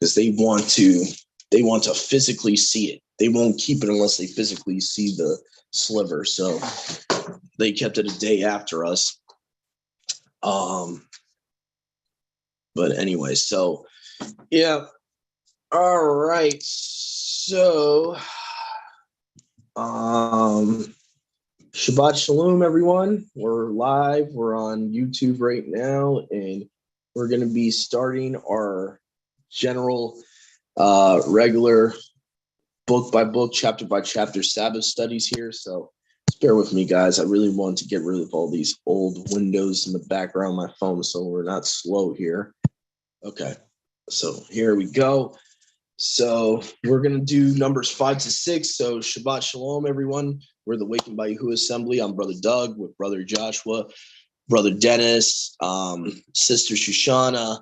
because they want to physically see it. They won't keep it unless they physically see the sliver. So they kept it a day after us. But anyway, so yeah. All right. So Shabbat Shalom, everyone. We're live. We're on YouTube right now, and we're going to be starting our general regular book by book, chapter by chapter Sabbath studies here. So just bear with me, guys. I really want to get rid of all these old windows in the background of my phone so we're not slow here. Okay, so here we go. So we're going to do numbers 5 to 6. So Shabbat Shalom, everyone. We're the Waking by Yahuwah Assembly. I'm Brother Doug with Brother Joshua, Brother Dennis, Sister Shoshana,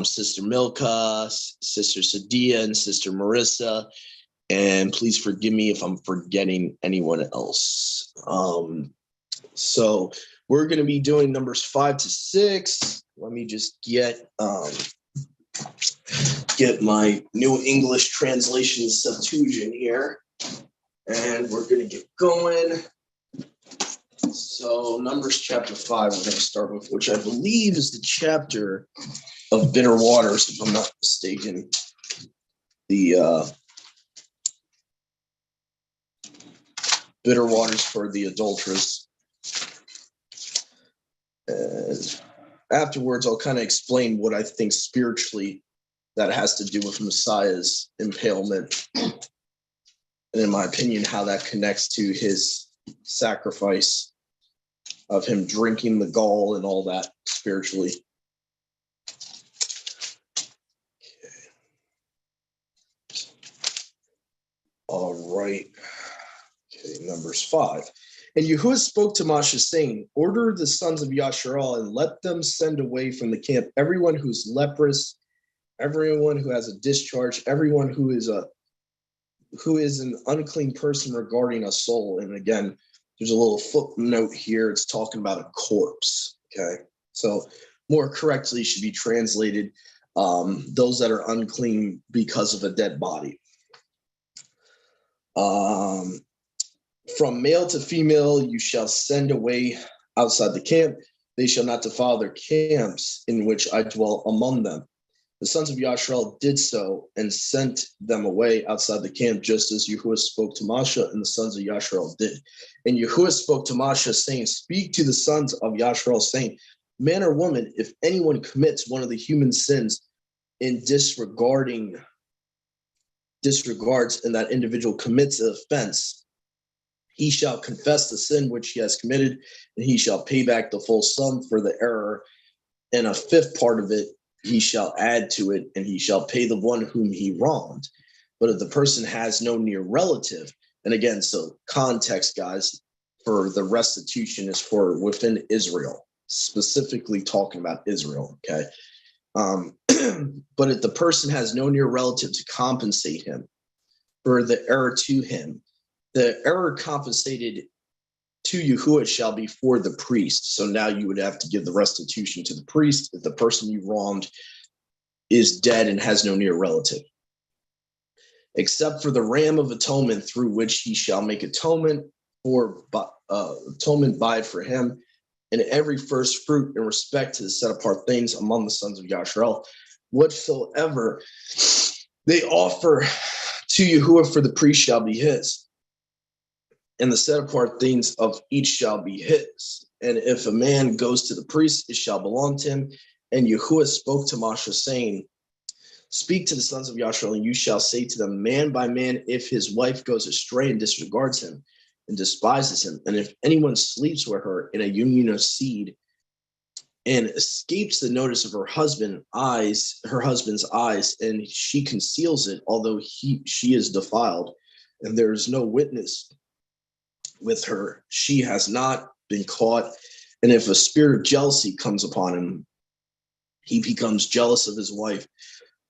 Sister Milka, Sister Sadia, and Sister Marissa. And please forgive me if I'm forgetting anyone else. So we're going to be doing numbers 5 to 6. Let me just get my New English Translation Septuagint here, and we're going to get going. So Numbers chapter 5, we're going to start with, which I believe is the chapter of bitter waters, if I'm not mistaken. The bitter waters for the adulteress. And afterwards, I'll kind of explain what I think spiritually that has to do with Messiah's impalement. And in my opinion, how that connects to his sacrifice of him drinking the gall and all that spiritually. Okay. All right. Okay, Numbers 5. And Yahuwah spoke to Moshe, saying, order the sons of Yasharal and let them send away from the camp everyone who's leprous, everyone who has a discharge, everyone who is an unclean person regarding a soul. And again, there's a little footnote here. It's talking about a corpse. Okay, so more correctly should be translated those that are unclean because of a dead body. From male to female, you shall send away outside the camp. They shall not defile their camps in which I dwell among them. The sons of Yashrael did so and sent them away outside the camp, just as Yahuwah spoke to Moshe, and the sons of Yashrael did. And Yahuwah spoke to Moshe, saying, speak to the sons of Yashrael, saying, man or woman, if anyone commits one of the human sins in disregards, and that individual commits an offense, he shall confess the sin which he has committed, and he shall pay back the full sum for the error, and a fifth part of it he shall add to it, and he shall pay the one whom he wronged. But if the person has no near relative, and again, so context, guys, for the restitution is for within Israel, specifically talking about Israel, okay? But if the person has no near relative to compensate him for the error to him, the error compensated to Yahuwah shall be for the priest. So now you would have to give the restitution to the priest if the person you wronged is dead and has no near relative. Except for the ram of atonement, through which he shall make atonement by it for him, and every first fruit in respect to the set apart things among the sons of Yashrael, whatsoever they offer to Yahuwah for the priest shall be his. And the set apart things of each shall be his. And if a man goes to the priest, it shall belong to him. And Yahuwah spoke to Moshe, saying, speak to the sons of Yashrael, and you shall say to them, man by man, if his wife goes astray and disregards him and despises him, and if anyone sleeps with her in a union of seed and escapes the notice of her husband's eyes, and she conceals it, although she is defiled, and there is no witness with her, she has not been caught. And if a spirit of jealousy comes upon him, he becomes jealous of his wife,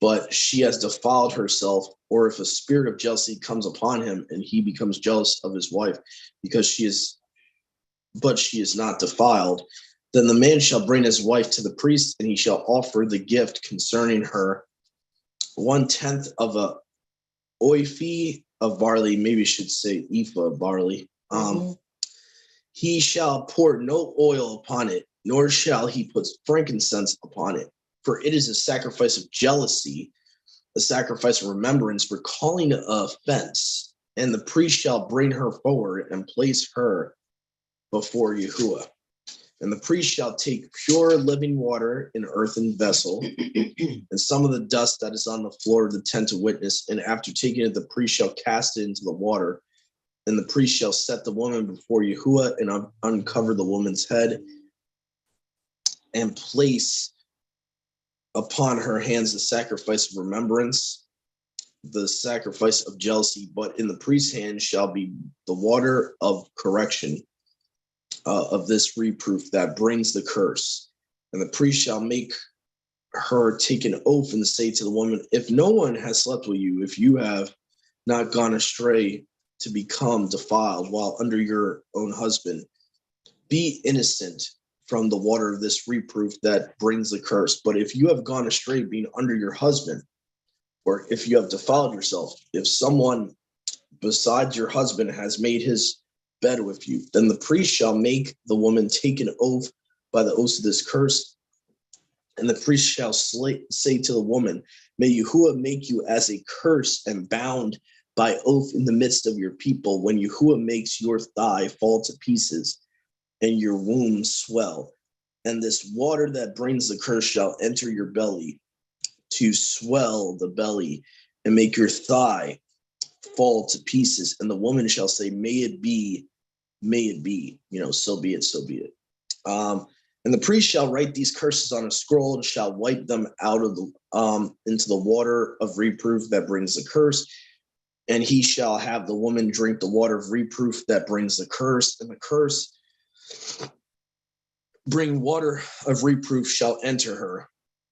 but she has defiled herself. Or if a spirit of jealousy comes upon him and he becomes jealous of his wife because she is not defiled, then the man shall bring his wife to the priest, and he shall offer the gift concerning her 1/10 of a oiphi of barley, maybe I should say ephah of barley. He shall pour no oil upon it, nor shall he put frankincense upon it, for it is a sacrifice of jealousy, a sacrifice of remembrance, recalling an offense. And the priest shall bring her forward and place her before Yahuwah. And the priest shall take pure living water in an earthen vessel, and some of the dust that is on the floor of the tent of witness. And after taking it, the priest shall cast it into the water. And the priest shall set the woman before Yahuwah and uncover the woman's head and place upon her hands the sacrifice of remembrance, the sacrifice of jealousy. But in the priest's hand shall be the water of correction, of this reproof that brings the curse. And the priest shall make her take an oath and say to the woman, if no one has slept with you, if you have not gone astray to become defiled while under your own husband, be innocent from the water of this reproof that brings the curse. But if you have gone astray being under your husband, or if you have defiled yourself, if someone besides your husband has made his bed with you, then the priest shall make the woman take an oath by the oaths of this curse. And the priest shall say to the woman, may Yahuwah make you as a curse and bound by oath in the midst of your people, when Yahuwah makes your thigh fall to pieces and your womb swell. And this water that brings the curse shall enter your belly to swell the belly and make your thigh fall to pieces. And the woman shall say, may it be, so be it, so be it. And the priest shall write these curses on a scroll and shall wipe them out of the into the water of reproof that brings the curse. And he shall have the woman drink the water of reproof that brings the curse, and the curse bring water of reproof shall enter her.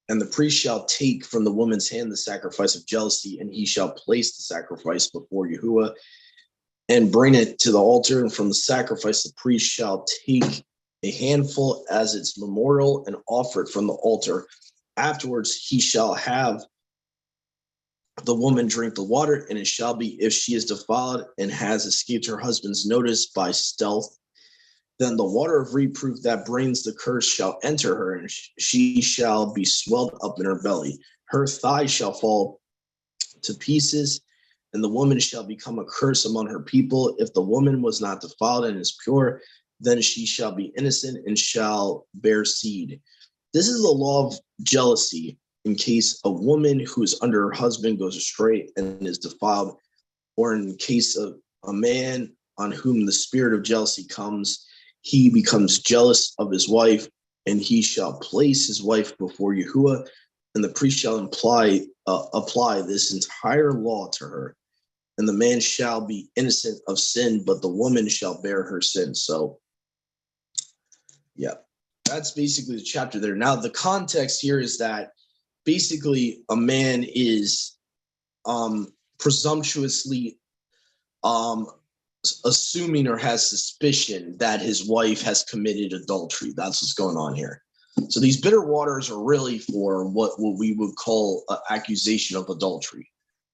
And the priest shall take from the woman's hand the sacrifice of jealousy, and he shall place the sacrifice before Yahuwah and bring it to the altar. And from the sacrifice, the priest shall take a handful as its memorial and offer it from the altar. Afterwards, he shall have the woman drink the water, and it shall be, if she is defiled and has escaped her husband's notice by stealth, then the water of reproof that brings the curse shall enter her, and she shall be swelled up in her belly. Her thigh shall fall to pieces, and the woman shall become a curse among her people. If the woman was not defiled and is pure, then she shall be innocent and shall bear seed. This is the law of jealousy in case a woman who is under her husband goes astray and is defiled, or in case of a man on whom the spirit of jealousy comes, he becomes jealous of his wife, and he shall place his wife before Yahuwah, and the priest shall apply this entire law to her. And the man shall be innocent of sin, but the woman shall bear her sin. So, yeah, that's basically the chapter there. Now, the context here is that basically a man is presumptuously assuming or has suspicion that his wife has committed adultery. That's what's going on here. So these bitter waters are really for what we would call an accusation of adultery.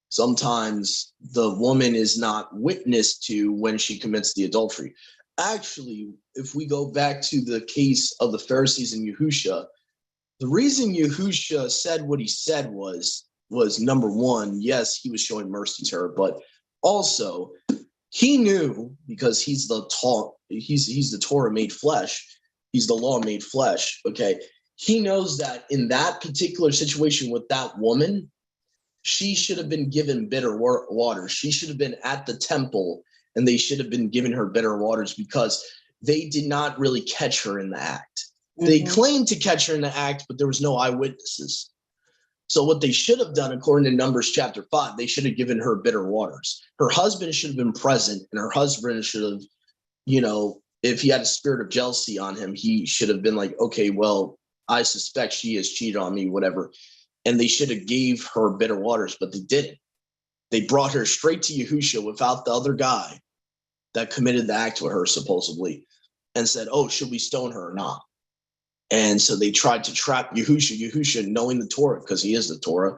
Sometimes the woman is not witness to when she commits the adultery. Actually, if we go back to the case of the Pharisees and Yahusha, the reason Yahusha said what he said was number one, yes, he was showing mercy to her, but also he knew, because he's the Torah made flesh, he's the law made flesh. Okay, he knows that in that particular situation with that woman, she should have been given bitter water. She should have been at the temple, and they should have been giving her bitter waters, because they did not really catch her in the act. They claimed to catch her in the act, but there was no eyewitnesses. So what they should have done, according to Numbers chapter 5, they should have given her bitter waters. Her husband should have been present, and her husband should have, if he had a spirit of jealousy on him, he should have been like, okay, well, I suspect she has cheated on me, whatever. And they should have gave her bitter waters, but they didn't. They brought her straight to Yahusha without the other guy that committed the act with her, supposedly, and said, oh, should we stone her or not? And so they tried to trap Yahusha. Yahusha, knowing the Torah, because he is the Torah,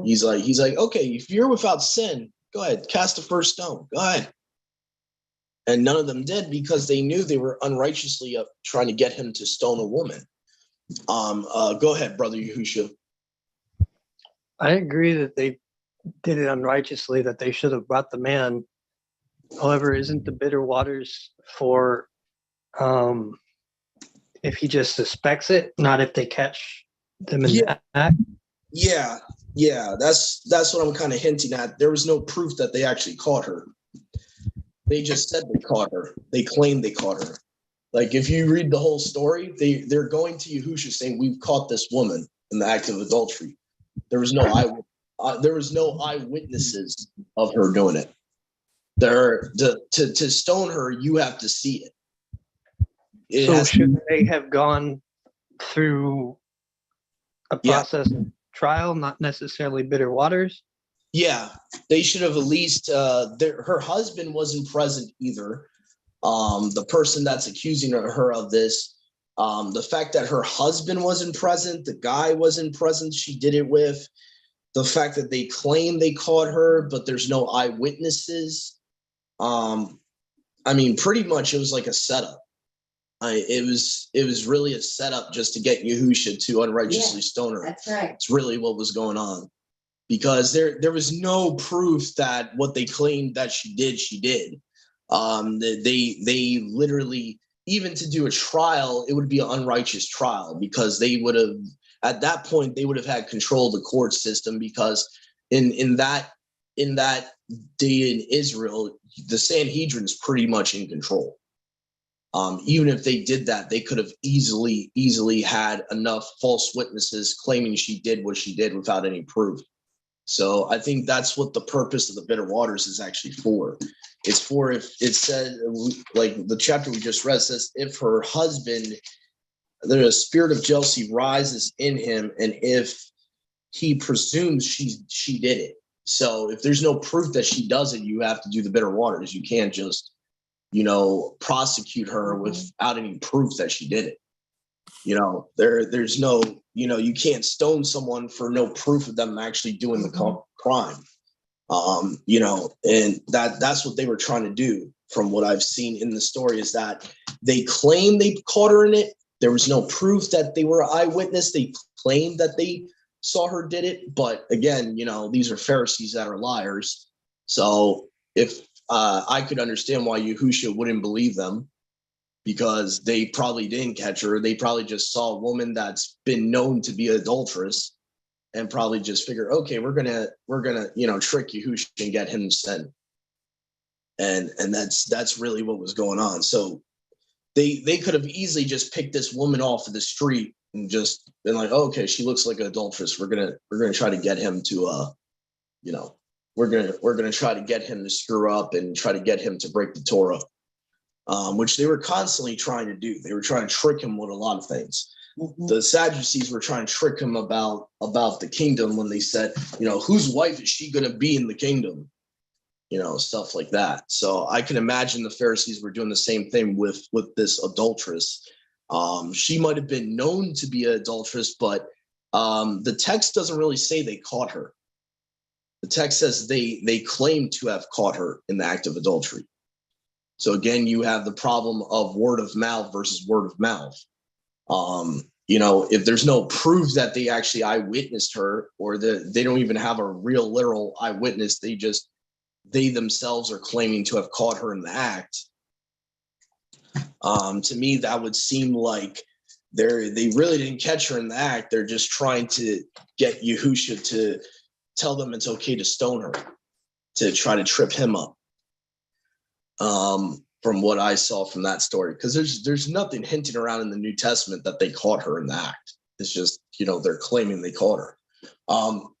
he's like, okay, if you're without sin, go ahead, cast the first stone. Go ahead. And none of them did because they knew they were unrighteously trying to get him to stone a woman. Go ahead, brother Yahusha. I agree that they did it unrighteously, that they should have brought the man. However, isn't the bitter waters for if he just suspects it, not if they catch them in the act? Yeah, that's what I'm kind of hinting at. There was no proof that they actually caught her. They just said they caught her. They claimed they caught her. Like, if you read the whole story, they're going to Yahusha saying, we've caught this woman in the act of adultery. There was no eyewitnesses of her doing it. To stone her, you have to see it. So should they have gone through a process of trial, not necessarily bitter waters? Yeah, they should have at least. Her husband wasn't present either. The person that's accusing her of this, the fact that her husband wasn't present, the guy wasn't present she did it with, the fact that they claim they caught her, but there's no eyewitnesses. I mean, pretty much it was like a setup. It was really a setup just to get Yahusha to unrighteously stone her. That's right. It's really what was going on. Because there was no proof that what they claimed that she did. They literally, even to do a trial, it would be an unrighteous trial because they would have, at that point, they would have had control of the court system because in that day in Israel, the Sanhedrin is pretty much in control. Even if they did that, they could have easily had enough false witnesses claiming she did what she did without any proof. So I think that's what the purpose of the bitter waters is actually for. It's for, if it said, like the chapter we just read says, if her husband, the spirit of jealousy rises in him, and if he presumes she did it. So if there's no proof that she does it, you have to do the bitter waters. You can't just, prosecute her without any proof that she did it. There's no, you can't stone someone for no proof of them actually doing the crime. And that's what they were trying to do. From what I've seen in the story is that they claim they caught her in it. There was no proof that they were eyewitness. They claimed that they saw her did it. But again, these are Pharisees that are liars. So if I could understand why Yahusha wouldn't believe them, because they probably didn't catch her. They probably just saw a woman that's been known to be an adulteress and probably just figured, okay, we're gonna trick Yahusha and get him to sin. And that's really what was going on. So they could have easily just picked this woman off of the street and just been like, oh, okay, she looks like an adulteress. We're gonna try to get him to we're gonna try to get him to screw up and try to get him to break the Torah. Which they were constantly trying to do. They were trying to trick him with a lot of things. The Sadducees were trying to trick him about the kingdom when they said, whose wife is she going to be in the kingdom? Stuff like that. So I can imagine the Pharisees were doing the same thing with this adulteress. She might have been known to be an adulteress, but the text doesn't really say they caught her. The text says they claim to have caught her in the act of adultery. So again, you have the problem of word of mouth versus word of mouth. If there's no proof that they actually eyewitnessed her, or they don't even have a real literal eyewitness, they themselves are claiming to have caught her in the act. To me, that would seem like they really didn't catch her in the act. They're just trying to get Yahusha to tell them it's okay to stone her, to try to trip him up. From what I saw from that story, because there's nothing hinting around in the New Testament that they caught her in the act. It's just, they're claiming they caught her.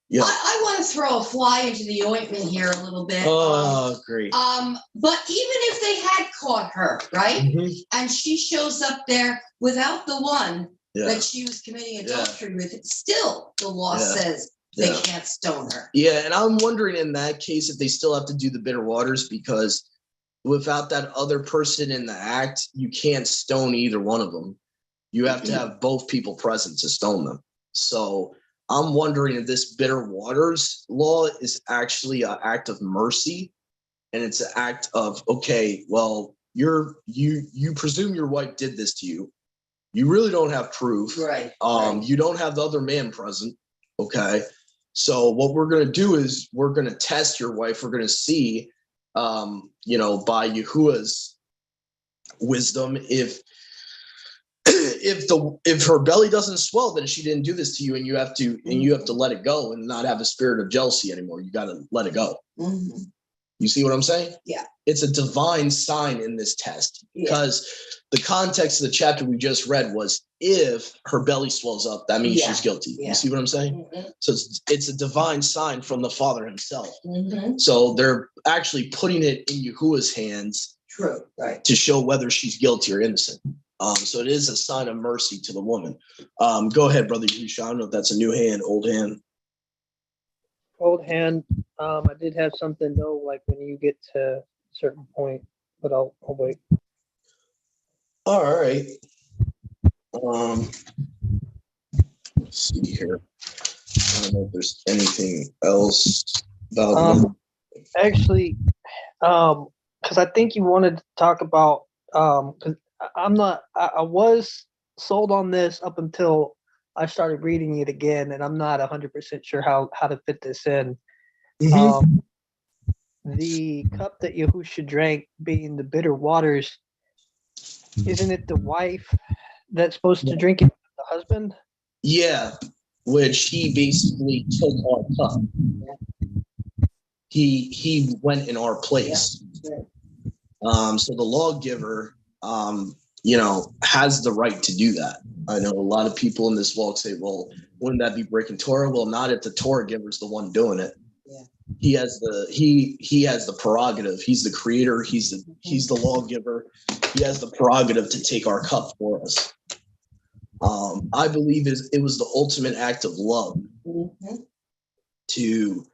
Yeah. I want to throw a fly into the ointment here a little bit. Oh, great. But even if they had caught her, right? Mm-hmm. And she shows up there without the one that she was committing adultery with, still the law says they can't stone her. Yeah, and I'm wondering in that case if they still have to do the bitter waters, because without that other person in the act, you can't stone either one of them. You have to have both people present to stone them. So I'm wondering if this bitter waters law is actually an act of mercy, and it's an act of, okay, well, you presume your wife did this to you. You really don't have proof. Right. You don't have the other man present. Okay. So what we're going to do is we're going to test your wife. We're going to see, by Yahuwah's wisdom, if her belly doesn't swell, then she didn't do this to you, and you have to let it go and not have a spirit of jealousy anymore. You got to let it go. Mm-hmm. You see what I'm saying? Yeah. It's a divine sign in this test, because the context of the chapter we just read was, if her belly swells up, that means she's guilty. You see what I'm saying? Mm-hmm. So it's a divine sign from the Father himself. Mm-hmm. So they're actually putting it in Yahuwah's hands. True. Right. To show whether she's guilty or innocent. So it is a sign of mercy to the woman. Go ahead, Brother Yusha. I don't know if that's a new hand, old hand. Old hand. I did have something though, like when you get to a certain point, but I'll wait. All right. Let's see here. I don't know if there's anything else about actually, because I think you wanted to talk about, because I was sold on this up until I started reading it again, and I'm not 100% sure how to fit this in. The cup that Yahusha drank being the bitter waters, isn't it the wife that's supposed to drink it, the husband? Yeah, which he basically took our cup. He went in our place. So the lawgiver, has the right to do that. I know a lot of people in this walk say, well, wouldn't that be breaking Torah? Well, not if the Torah giver's the one doing it. Yeah. He has the prerogative. He's the creator. He's the lawgiver. He has the prerogative to take our cup for us. I believe it was the ultimate act of love to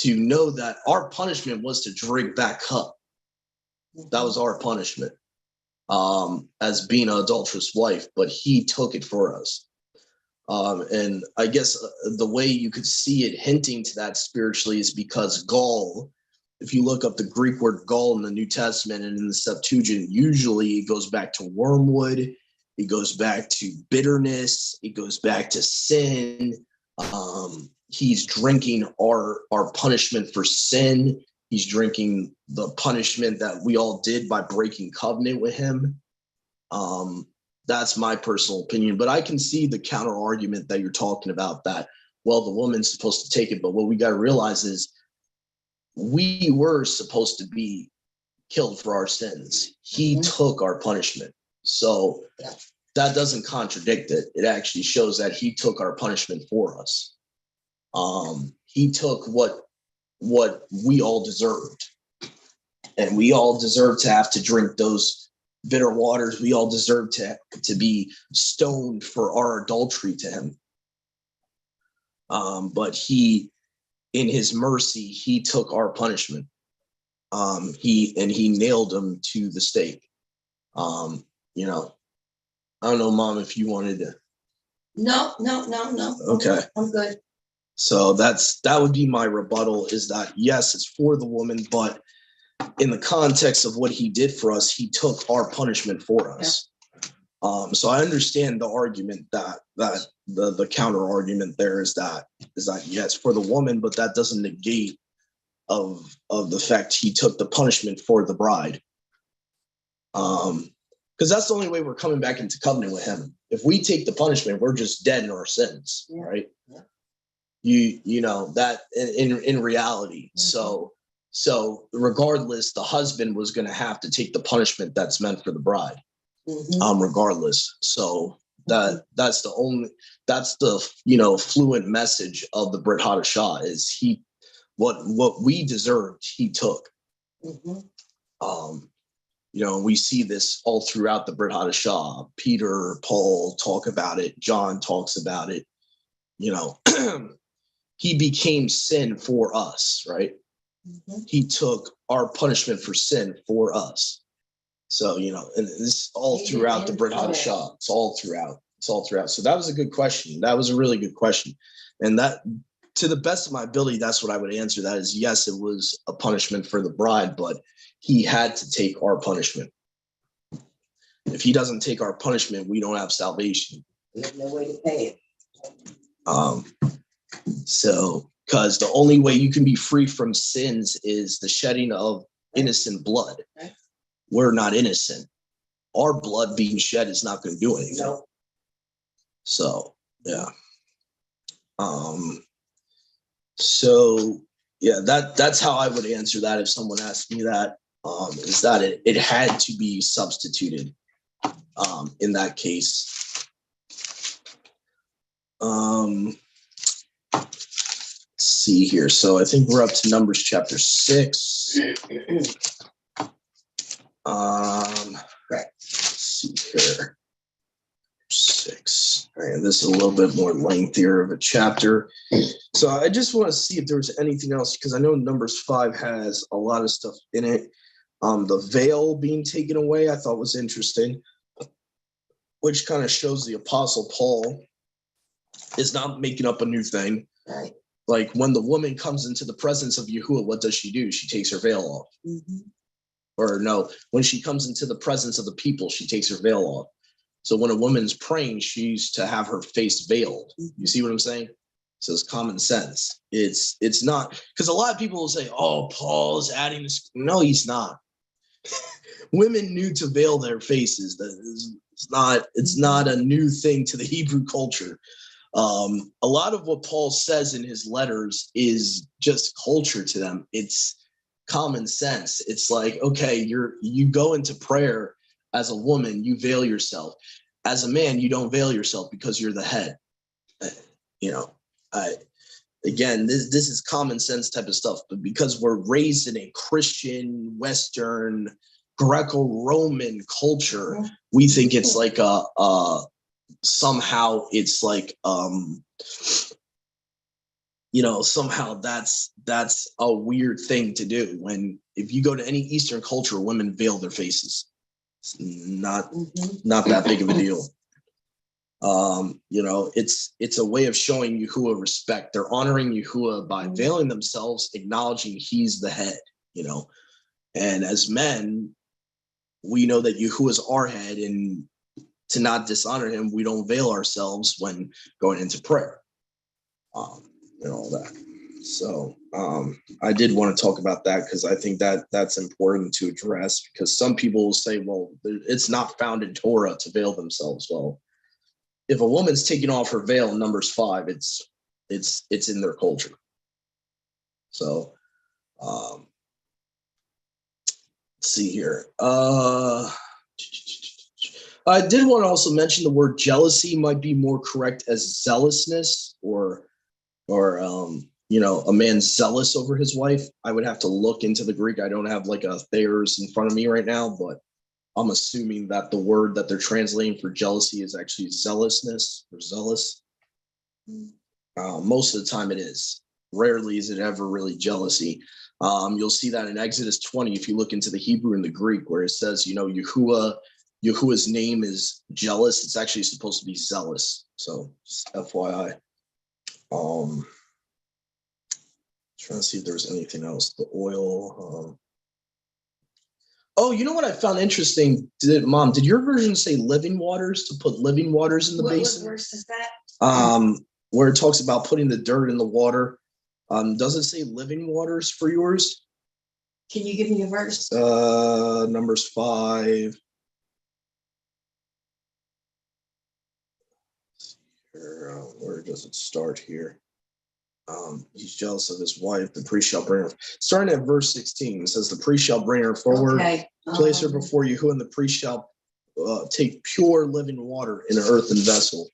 know that our punishment was to drink that cup. That was our punishment as being an adulterous wife, but he took it for us. And I guess the way you could see it hinting to that spiritually is because gall, if you look up the Greek word gall in the New Testament and in the Septuagint, usually it goes back to wormwood, it goes back to bitterness, it goes back to sin. He's drinking our punishment for sin. He's drinking the punishment that we all did by breaking covenant with him. That's my personal opinion, but I can see the counter argument that you're talking about, that, well, the woman's supposed to take it, but what we got to realize is we were supposed to be killed for our sins. He took our punishment. So that doesn't contradict it. It actually shows that he took our punishment for us. He took what we all deserved, and we all deserve to have to drink those bitter waters. We all deserve to be stoned for our adultery to him. But he, in his mercy, he took our punishment. He nailed him to the stake. I don't know, Mom, if you wanted to. No. Okay. I'm good. So that would be my rebuttal, is that yes, it's for the woman, but in the context of what he did for us, he took our punishment for us. So I understand the argument that the counter argument there is that yes, for the woman, but that doesn't negate of the fact he took the punishment for the bride. Because that's the only way we're coming back into covenant with him. If we take the punishment, we're just dead in our sins, right? Yeah. You know that in reality. Mm-hmm. So regardless, the husband was going to have to take the punishment that's meant for the bride. Mm-hmm. Regardless. So that's the fluent message of the Brit Hadashah is what we deserved, he took. Mm-hmm. We see this all throughout the Brit Hadashah. Peter, Paul talk about it. John talks about it. He became sin for us, right? Mm-hmm. He took our punishment for sin for us. So, and it's all throughout the Brit Hadashah. It's all throughout. So that was a good question. That was a really good question. And that, to the best of my ability, that's what I would answer. That is, yes, it was a punishment for the bride, but he had to take our punishment. If he doesn't take our punishment, we don't have salvation. We have no way to pay it. So, because the only way you can be free from sins is the shedding of innocent blood. Right. We're not innocent. Our blood being shed is not going to do anything. No. So, yeah. So yeah, that's how I would answer that if someone asked me that. Is that it had to be substituted in that case. Let's see here. So I think we're up to Numbers chapter 6. Let's see here. 6. All right, this is a little bit more lengthier of a chapter. So I just want to see if there's anything else, because I know Numbers 5 has a lot of stuff in it. The veil being taken away, I thought was interesting, which kind of shows the Apostle Paul is not making up a new thing. Right. Like when the woman comes into the presence of Yahuwah, what does she do? She takes her veil off. Mm-hmm. Or no, when she comes into the presence of the people, she takes her veil off. So when a woman's praying, she's to have her face veiled. You see what I'm saying? So it's common sense. It's not, because a lot of people will say, oh, Paul is adding this. No, he's not. Women knew to veil their faces. It's not a new thing to the Hebrew culture. A lot of what Paul says in his letters is just culture to them. It's common sense. It's like, okay, you go into prayer as a woman, you veil yourself. As a man, you don't veil yourself because you're the head. Again, this is common sense type of stuff, but because we're raised in a Christian, Western, Greco-Roman culture, we think it's like somehow it's like somehow that's a weird thing to do. When if you go to any Eastern culture, women veil their faces. It's not that big of a deal. It's a way of showing Yahuwah respect. They're honoring Yahuwah by veiling themselves, acknowledging he's the head, and as men, we know that Yahuwah is our head, and to not dishonor him, we don't veil ourselves when going into prayer, and all that. So I did want to talk about that because I think that's important to address, because some people will say, well, it's not found in Torah to veil themselves. Well, if a woman's taking off her veil in Numbers 5, it's in their culture. So let's see here. I did want to also mention the word jealousy might be more correct as zealousness, or a man zealous over his wife. I would have to look into the Greek. I don't have like a Thayer's in front of me right now, but I'm assuming that the word that they're translating for jealousy is actually zealousness or zealous. Most of the time it is. Rarely is it ever really jealousy. You'll see that in Exodus 20 if you look into the Hebrew and the Greek, where it says, Yahuwah's name is jealous. It's actually supposed to be zealous. So just FYI. Trying to see if there's anything else. The oil. Oh, you know what I found interesting? Mom, did your version say living waters, to put living waters in the basin? What verse is that? Where it talks about putting the dirt in the water. Does it say living waters for yours? Can you give me a verse? Numbers 5. Where does it start here? He's jealous of his wife. The priest shall bring her. Starting at verse 16, it says, the priest shall bring her forward, place her before Yahuwah, and the priest shall take pure living water in an earthen vessel.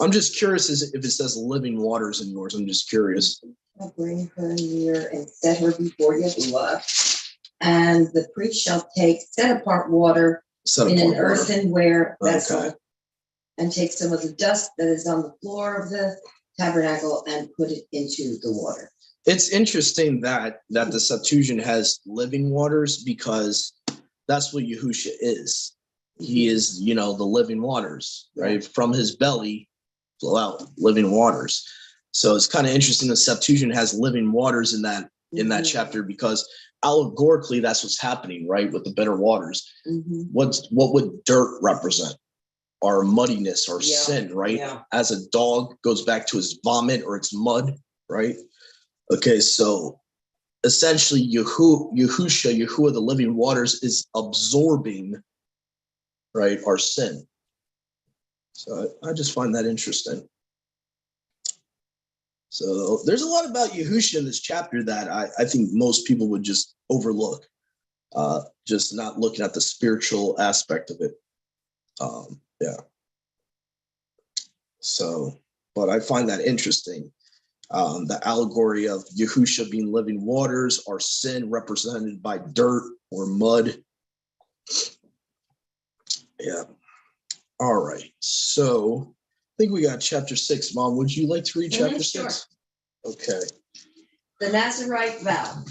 I'm just curious if it says living waters in yours. I'm just curious. I'll bring her near and set her before Yahuwah, and the priest shall take set apart water in an earthenware vessel, and take some of the dust that is on the floor of the tabernacle and put it into the water. It's interesting that the Septuagint has living waters, because that's what Yahusha is. He is, the living waters, right? From his belly flow out living waters. So it's kind of interesting. The Septuagint has living waters in that chapter, because allegorically that's what's happening, right? With the bitter waters. What would dirt represent? Our muddiness, our sin, right? As a dog goes back to his vomit or its mud, right? Okay, so essentially Yahusha, the living waters, is absorbing, right, our sin. So I just find that interesting. So there's a lot about Yahusha in this chapter that I think most people would just overlook, just not looking at the spiritual aspect of it. So, but I find that interesting. The allegory of Yahusha being living waters, our sin represented by dirt or mud. Yeah. All right. So I think we got chapter 6. Mom, would you like to read chapter 6? Sure. Okay. The Nazarite vow.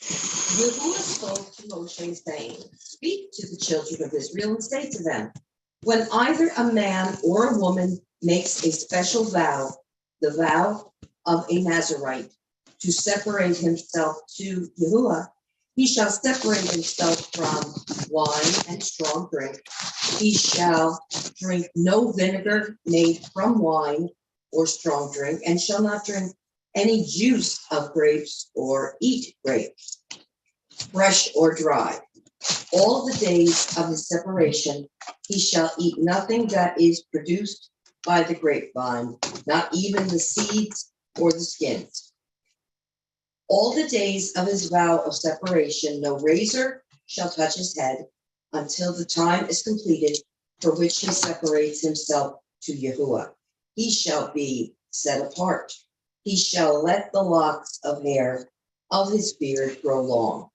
Yahuwah spoke to Moshe, saying, "Speak to the children of Israel and say to them, when either a man or a woman makes a special vow, the vow of a Nazarite, to separate himself to Yahuwah, he shall separate himself from wine and strong drink. He shall drink no vinegar made from wine or strong drink, and shall not drink any juice of grapes or eat grapes, fresh or dry. All the days of his separation, he shall eat nothing that is produced by the grapevine, not even the seeds or the skins. All the days of his vow of separation, no razor shall touch his head until the time is completed for which he separates himself to Yahuwah. He shall be set apart. He shall let the locks of hair of his beard grow long.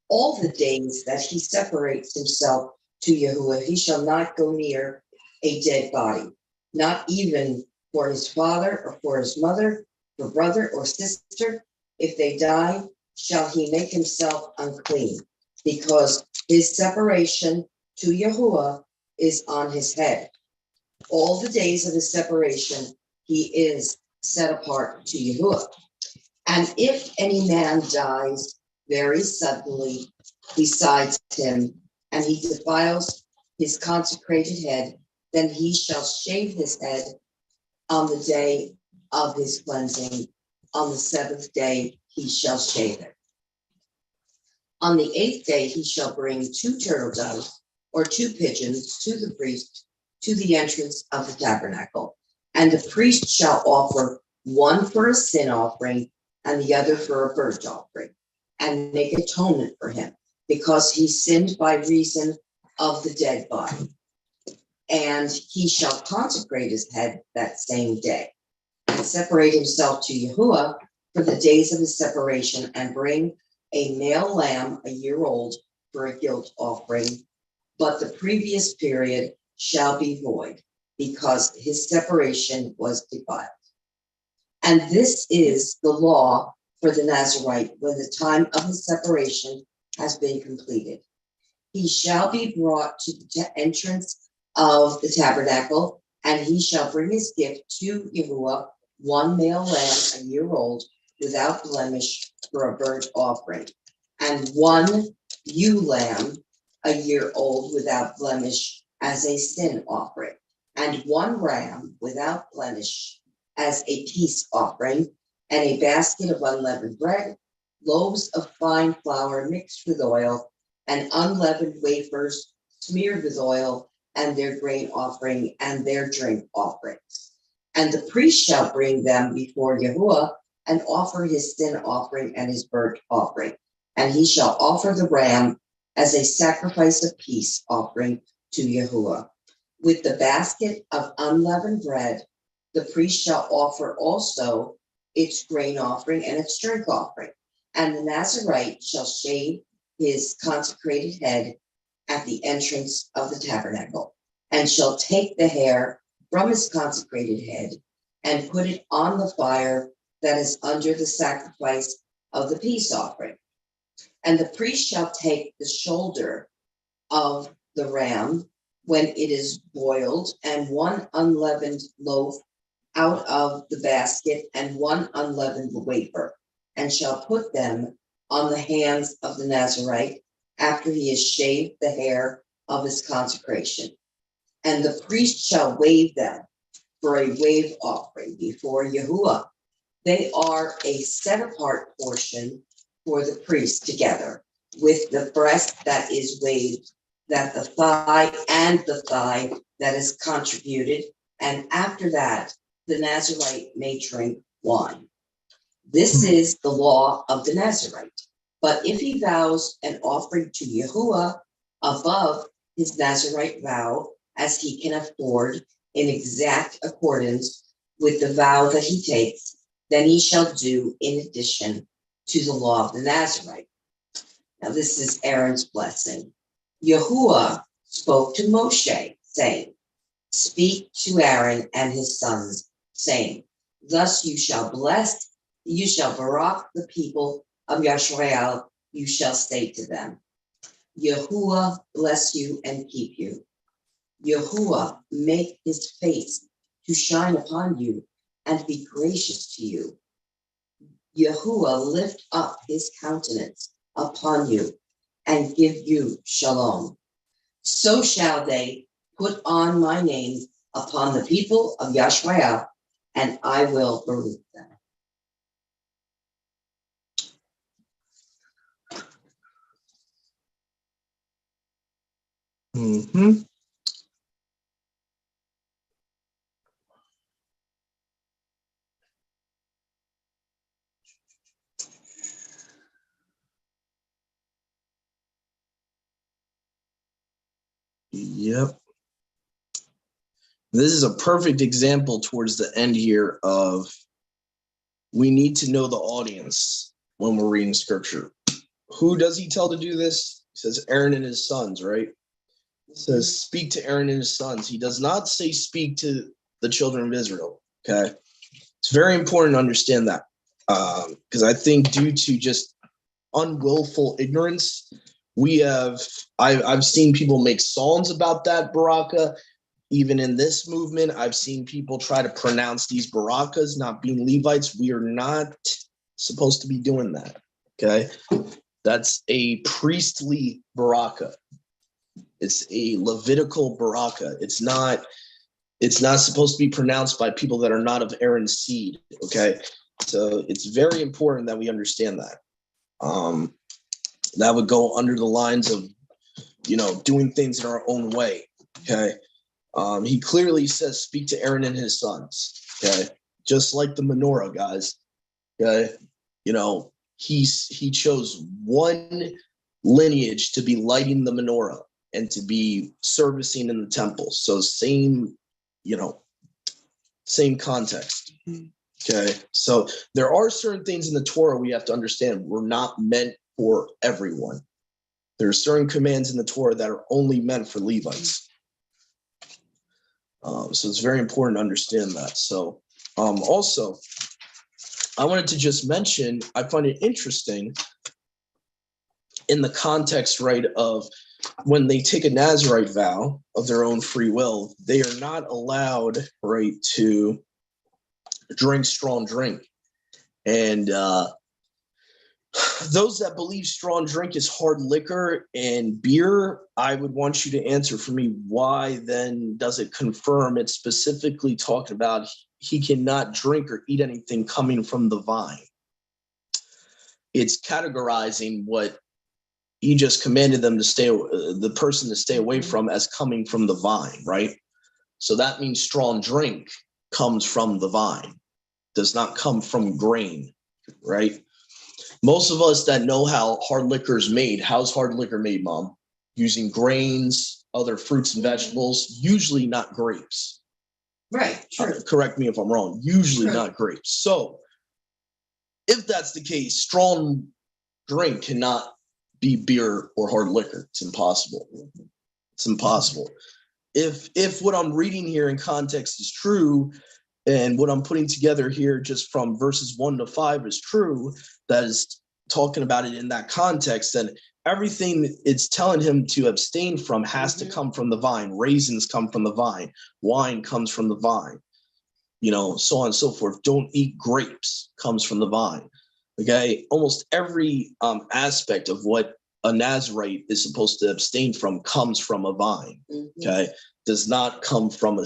All the days that he separates himself to Yahuwah, he shall not go near a dead body, not even for his father or for his mother, for brother or sister. If they die, shall he make himself unclean, because his separation to Yahuwah is on his head. All the days of his separation, he is set apart to Yahuwah. And if any man dies very suddenly besides him, and he defiles his consecrated head, then he shall shave his head on the day of his cleansing. On the 7th day he shall shave it. On the 8th day he shall bring 2 turtle doves or 2 pigeons to the priest to the entrance of the tabernacle. And the priest shall offer one for a sin offering and the other for a burnt offering, and make atonement for him, because he sinned by reason of the dead body. And he shall consecrate his head that same day, and separate himself to Yahuwah for the days of his separation, and bring a male lamb a year old for a guilt offering. But the previous period shall be void, because his separation was defiled. And this is the law for the Nazarite when the time of his separation has been completed. He shall be brought to the entrance of the tabernacle, and he shall bring his gift to Yahuwah, 1 male lamb a year old without blemish for a burnt offering, and 1 ewe lamb a year old without blemish as a sin offering, and 1 ram without blemish as a peace offering, and a basket of unleavened bread, loaves of fine flour mixed with oil, and unleavened wafers smeared with oil, and their grain offering and their drink offerings. And the priest shall bring them before Yahuwah and offer his sin offering and his burnt offering. And he shall offer the ram as a sacrifice of peace offering to Yahuwah. With the basket of unleavened bread, the priest shall offer also its grain offering and its drink offering. And the Nazarite shall shave his consecrated head at the entrance of the tabernacle, and shall take the hair from his consecrated head and put it on the fire that is under the sacrifice of the peace offering. And the priest shall take the shoulder of the ram when it is boiled, and one unleavened loaf out of the basket, and one unleavened wafer, and shall put them on the hands of the Nazarite after he has shaved the hair of his consecration. And the priest shall wave them for a wave offering before Yahuwah. They are a set apart portion for the priest, together with the breast that is waved, that the thigh and the thigh that is contributed. And after that, the Nazarite may drink wine. This is the law of the Nazarite. But if he vows an offering to Yahuwah above his Nazarite vow, as he can afford, in exact accordance with the vow that he takes, then he shall do in addition to the law of the Nazarite. Now this is Aaron's blessing. Yahuwah spoke to Moshe, saying, speak to Aaron and his sons, saying, thus you shall barak the people of Yashrael, you shall say to them, Yahuwah bless you and keep you. Yahuwah make his face to shine upon you and be gracious to you. Yahuwah lift up his countenance upon you and give you shalom. So shall they put on my name upon the people of Yashrael, and I will baruch them. Mm-hmm. Yep. This is a perfect example towards the end here of we need to know the audience when we're reading scripture. Who does he tell to do this? He says Aaron and his sons, right? It says speak to Aaron and his sons. He does not say speak to the children of Israel, okay? It's very important to understand that because I think due to just unwillful ignorance, I've seen people make songs about that baraka. Even in this movement, I've seen people try to pronounce these barakas not being Levites. We are not supposed to be doing that, okay? That's a priestly baraka. It's a Levitical baraka. It's not supposed to be pronounced by people that are not of Aaron's seed, okay? So it's very important that we understand that. That would go under the lines of, doing things in our own way, okay? He clearly says, speak to Aaron and his sons, okay? Just like the menorah, guys, okay? He chose one lineage to be lighting the menorah and to be servicing in the temple. So same context, okay? So there are certain things in the Torah we have to understand. We're not meant for everyone. There are certain commands in the Torah that are only meant for Levites. So it's very important to understand that. So also, I wanted to just mention, I find it interesting in the context, right, of when they take a Nazirite vow of their own free will, they are not allowed, right, to drink strong drink. And those that believe strong drink is hard liquor and beer, I would want you to answer for me, why then does it confirm it's specifically talking about he cannot drink or eat anything coming from the vine? It's categorizing what he just commanded them to the person to stay away from as coming from the vine, right? So that means strong drink comes from the vine, does not come from grain, right? Most of us that know how hard liquor is made, how's hard liquor made, Mom? Using grains, other fruits and vegetables, usually not grapes. Right, true. Correct me if I'm wrong, usually True. Not grapes. So if that's the case, strong drink cannot be beer or hard liquor. It's impossible. It's impossible. If what I'm reading here in context is true, and what I'm putting together here just from verses 1 to 5 is true, that is talking about it in that context, then everything it's telling him to abstain from has to come from the vine. Raisins come from the vine. Wine comes from the vine. So on and so forth. Don't eat grapes comes from the vine. Okay. Almost every aspect of what a Nazarite is supposed to abstain from comes from a vine. Okay. Does not come from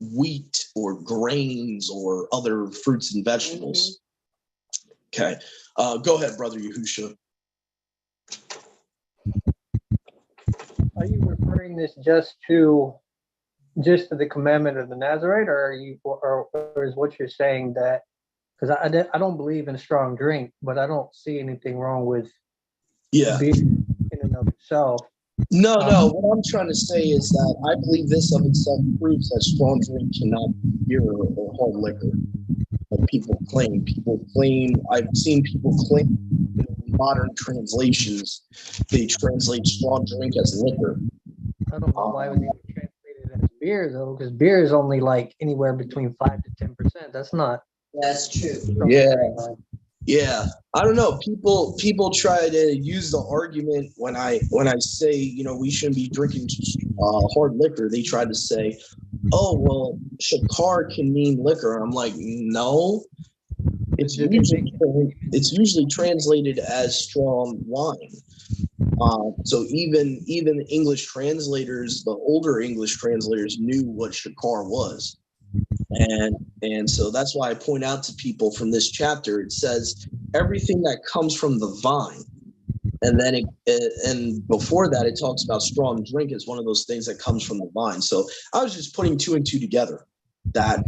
wheat or grains or other fruits and vegetables. Okay. Go ahead, Brother Yahusha. Are you referring this just to the commandment of the Nazarite, or is what you're saying that, because I don't believe in strong drink, but I don't see anything wrong with beer in and of itself. No. What I'm trying to say is that I believe this of itself proves that strong drink cannot be beer or hard liquor. Like people claim. I've seen people claim in modern translations, they translate strong drink as liquor. I don't know why it was even translated as beer though, because beer is only like anywhere between 5 to 10%. That's true. Yeah. I don't know. People try to use the argument when I say, we shouldn't be drinking hard liquor. They try to say, oh, well, shakar can mean liquor. I'm like, no. It's usually translated as strong wine. So even English translators, the older English translators, knew what shakar was. And so that's why I point out to people from this chapter, it says everything that comes from the vine. And then and before that, it talks about strong drink as one of those things that comes from the vine. So I was just putting two and two together, that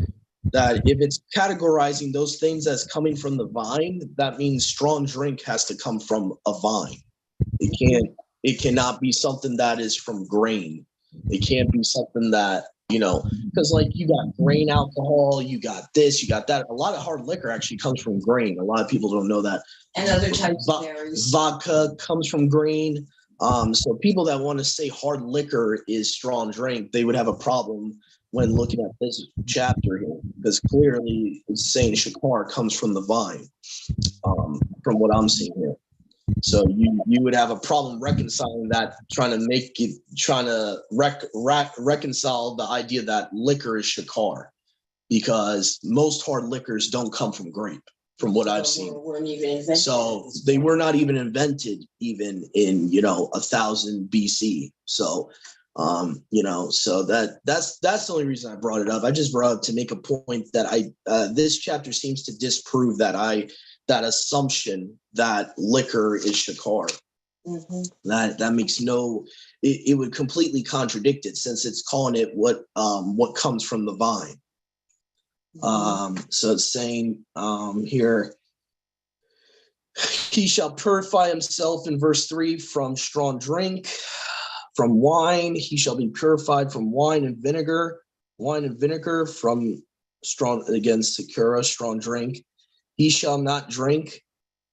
if it's categorizing those things as coming from the vine, that means strong drink has to come from a vine. It cannot be something that is from grain. It can't be something that, because like you got grain alcohol, you got this, you got that. A lot of hard liquor actually comes from grain. A lot of people don't know that. And other types of berries. Vodka comes from grain. So people that want to say hard liquor is strong drink, they would have a problem when looking at this chapter here, because clearly it's saying shakar comes from the vine, from what I'm seeing here. So you would have a problem reconciling that, trying to reconcile the idea that liquor is shakar, because most hard liquors don't come from grape, from what I've seen. So they were not even invented even in 1000 BC. So so that's the only reason I brought it up. I just brought it up to make a point that this chapter seems to disprove that assumption that liquor is shakar. That makes it would completely contradict it, since it's calling it what comes from the vine. So it's saying here, he shall purify himself in verse 3 from strong drink. From wine, he shall be purified from wine and vinegar. Wine and vinegar from strong, again, sakura, strong drink. He shall not drink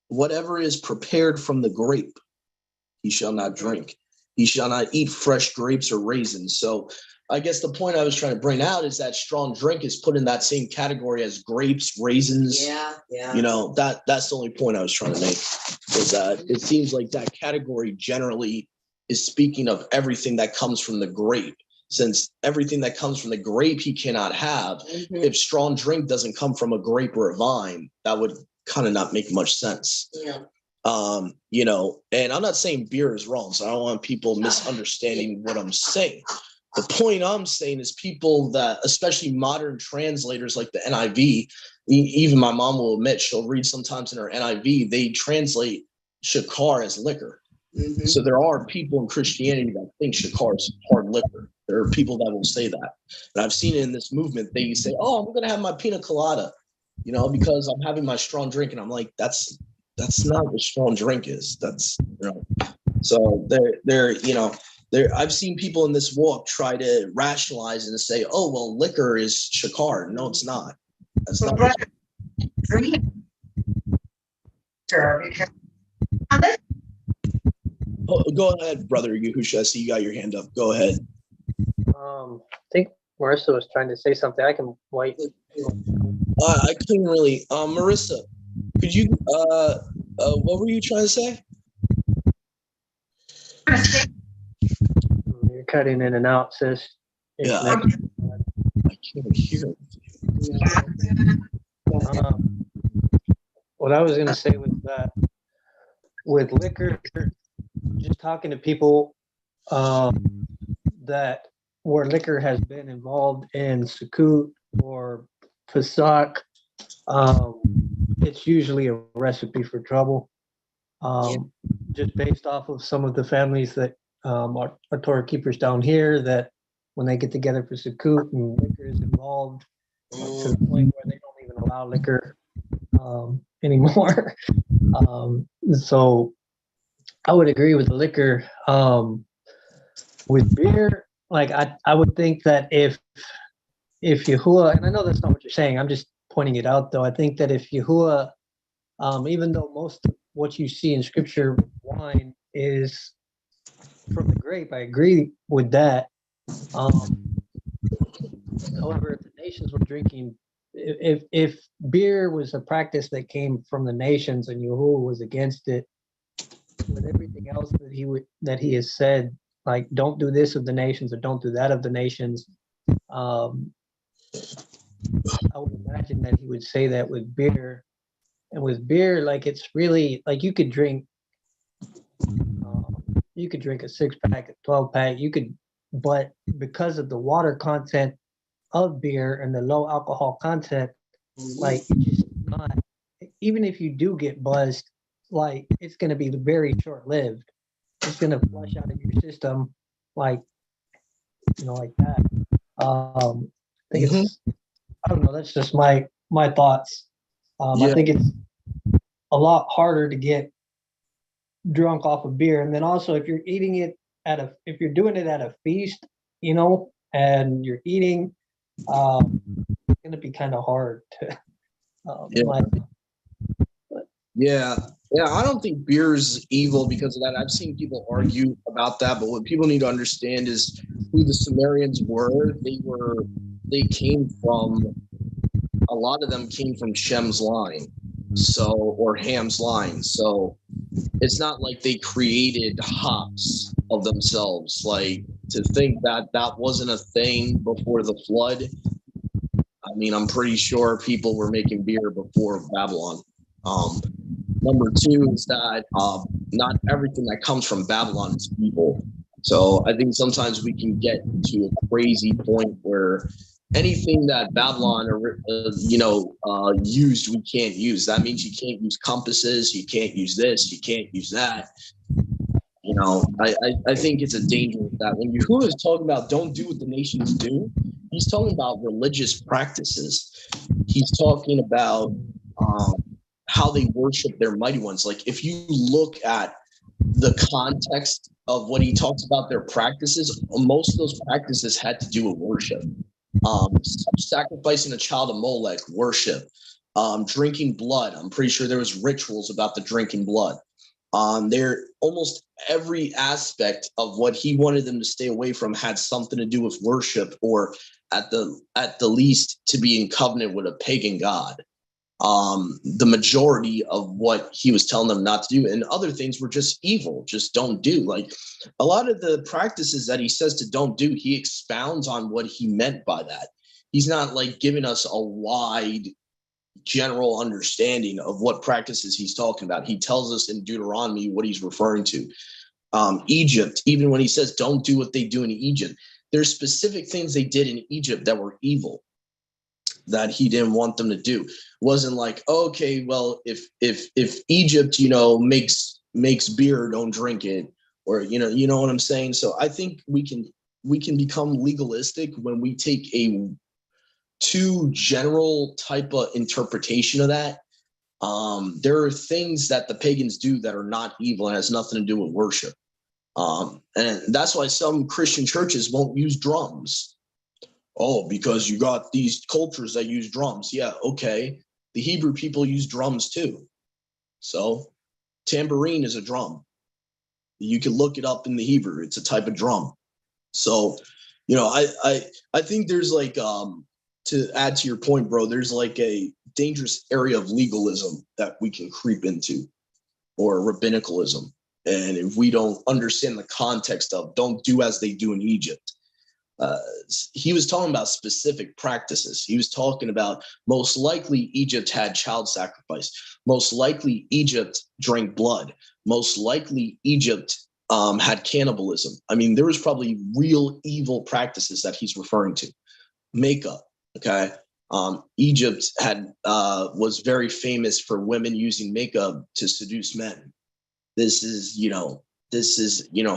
whatever is prepared from the grape. He shall not drink. He shall not eat fresh grapes or raisins. So I guess the point I was trying to bring out is that strong drink is put in that same category as grapes, raisins. Yeah. That's the only point I was trying to make, is that it seems like that category generally is speaking of everything that comes from the grape. Since everything that comes from the grape he cannot have, if strong drink doesn't come from a grape or a vine, that would kind of not make much sense. Yeah. And I'm not saying beer is wrong, so I don't want people misunderstanding what I'm saying. The point I'm saying is people that, especially modern translators like the NIV, even my mom will admit, she'll read sometimes in her NIV, they translate shakar as liquor. So there are people in Christianity that think shakar is hard liquor. There are people that will say that. And I've seen it in this movement. They say, oh, I'm going to have my pina colada, because I'm having my strong drink. And I'm like, that's not what strong drink is. That's, so I've seen people in this walk try to rationalize and say, oh, well, liquor is shakar. No, it's not. That's not. Oh, go ahead, Brother Yahusha. I see you got your hand up. Go ahead. I think Marissa was trying to say something. I can wait. I couldn't really. Marissa, Could you, what were you trying to say? You're cutting in and out, sis. Yeah, I can't hear it. What I was going to say was that with liquor, just talking to people that where liquor has been involved in Sukkot or Pesach, it's usually a recipe for trouble. Just based off of some of the families that are Torah keepers down here, that when they get together for Sukkot and liquor is involved, to the point where they don't even allow liquor anymore. So I would agree with the liquor. With beer, like I would think that if Yahuwah, and I know that's not what you're saying, I'm just pointing it out though. I think that if Yahuwah, even though most of what you see in scripture with wine is from the grape, I agree with that. However, if the nations were drinking, if beer was a practice that came from the nations and Yahuwah was against it, with everything else that he has said, like don't do this of the nations or don't do that of the nations, I would imagine that he would say that with beer. And with beer, like it's really like you could drink a 6-pack, a 12-pack, but because of the water content of beer and the low alcohol content, like it's just not, even if you do get buzzed, like it's going to be very short-lived. It's going to flush out of your system, like like that. I think it's, I don't know, that's just my thoughts. I think it's a lot harder to get drunk off of beer. And then also if you're eating it if you're doing it at a feast, and you're eating, it's going to be kind of hard to, Yeah, I don't think beer is evil because of that. I've seen people argue about that, but what people need to understand is who the Sumerians were. They came from, a lot of them came from Shem's line, or Ham's line. So it's not like they created hops of themselves. Like, to think that that wasn't a thing before the flood. I mean, I'm pretty sure people were making beer before Babylon. Number two is that not everything that comes from Babylon is evil. So I think sometimes we can get to a crazy point where anything that Babylon used, we can't use. That means you can't use compasses, you can't use this, you can't use that. I think it's a danger with that. When Yahuwah is talking about don't do what the nations do, he's talking about religious practices. He's talking about how they worship their mighty ones. Like if you look at the context of what he talks about their practices, most of those practices had to do with worship. Sacrificing a child of Molech, worship. Drinking blood. I'm pretty sure there was rituals about the drinking blood. There, almost every aspect of what he wanted them to stay away from had something to do with worship, or at the least to be in covenant with a pagan god. The majority of what he was telling them not to do, and other things were just evil, just don't do. Like a lot of the practices that he says to don't do, he expounds on what he meant by that. He's not like giving us a wide general understanding of what practices he's talking about. He tells us in Deuteronomy what he's referring to. Egypt, even when he says don't do what they do in Egypt, there's specific things they did in Egypt that were evil that he didn't want them to do. It wasn't like, okay, well, if Egypt, makes beer, don't drink it, or you know what I'm saying. So I think we can become legalistic when we take a too general type of interpretation of that. There are things that the pagans do that are not evil and has nothing to do with worship. And that's why some Christian churches won't use drums. Oh, because you got these cultures that use drums. Yeah, okay. The Hebrew people use drums too. So tambourine is a drum. You can look it up in the Hebrew. It's a type of drum. So, I think there's like to add to your point, bro, there's like a dangerous area of legalism that we can creep into, or rabbinicalism. And if we don't understand the context of don't do as they do in Egypt, he was talking about specific practices. He was talking about most likely Egypt had child sacrifice. Most likely Egypt drank blood. Most likely Egypt had cannibalism. I mean, there was probably real evil practices that he's referring to. Makeup, okay? Egypt had was very famous for women using makeup to seduce men. This is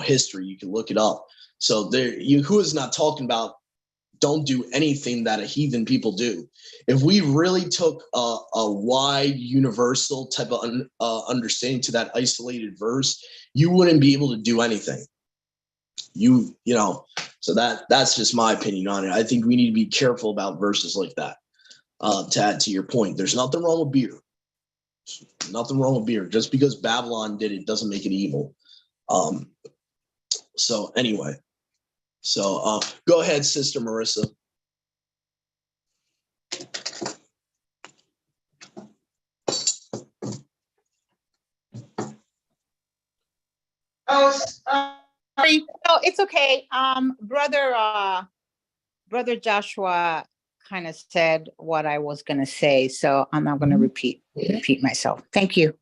history. You can look it up. So Yahuwah is not talking about don't do anything that a heathen people do. If we really took a wide universal type of understanding to that isolated verse, you wouldn't be able to do anything. So that's just my opinion on it. I think we need to be careful about verses like that. To add to your point, there's nothing wrong with beer. Nothing wrong with beer. Just because Babylon did it doesn't make it evil. So anyway, go ahead, Sister Marissa. Oh, sorry. No, it's okay. Brother Joshua kind of said what I was going to say, so I'm not going to repeat myself. Thank you.